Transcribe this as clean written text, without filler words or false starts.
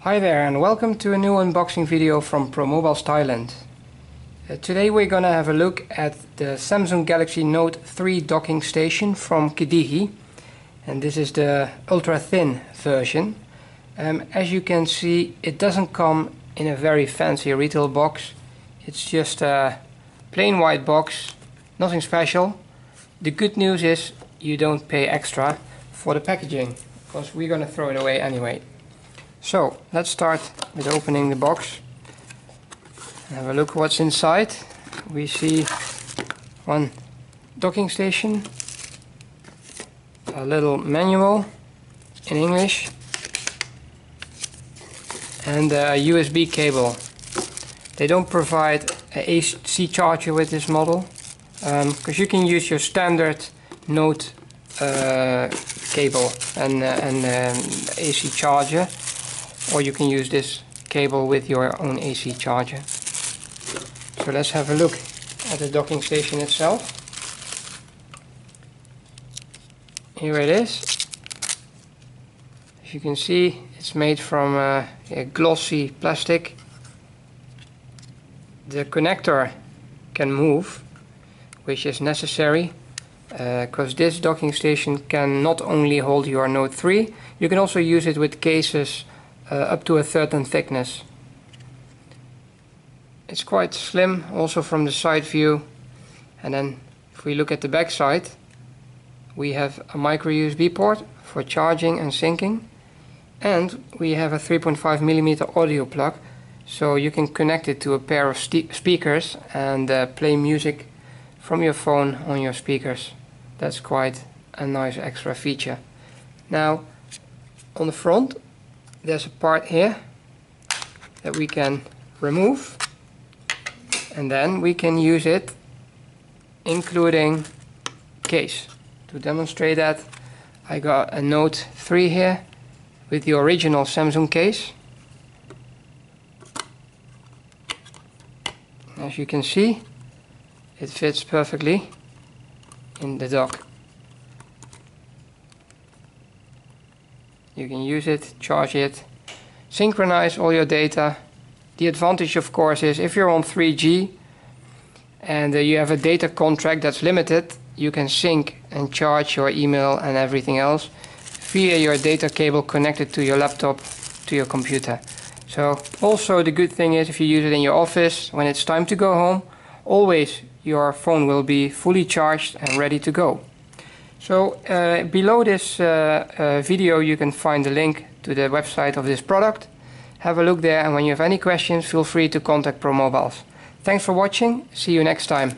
Hi there and welcome to a new unboxing video from ProMobilEZ Thailand. Today we're gonna have a look at the Samsung Galaxy Note 3 docking station from Kidigi, and this is the ultra thin version. As you can see, it doesn't come in a very fancy retail box. It's just a plain white box, nothing special. The good news is you don't pay extra for the packaging, because we're gonna throw it away anyway. So let's start with opening the box. Have a look what's inside. We see one docking station, a little manual in English, and a USB cable. They don't provide an AC charger with this model, because you can use your standard Note cable and AC charger, or you can use this cable with your own AC charger. So let's have a look at the docking station itself. Here it is. As you can see, it's made from a glossy plastic. The connector can move, which is necessary, because this docking station can not only hold your Note 3, you can also use it with cases up to a certain thickness. It's quite slim also from the side view, and then if we look at the back side, we have a micro USB port for charging and syncing, and we have a 3.5mm audio plug, so you can connect it to a pair of speakers and play music from your phone on your speakers. That's quite a nice extra feature. Now on the front there's a part here that we can remove, and then we can use it including case. To demonstrate that, I got a Note 3 here with the original Samsung case. As you can see, it fits perfectly in the dock. You can use it, charge it, synchronize all your data. The advantage, of course, is if you're on 3G and you have a data contract that's limited, you can sync and charge your email and everything else via your data cable connected to your laptop, to your computer. So also the good thing is, if you use it in your office, when it's time to go home, always your phone will be fully charged and ready to go. So below this video you can find the link to the website of this product. Have a look there, and when you have any questions, feel free to contact ProMobilEZ. Thanks for watching, see you next time.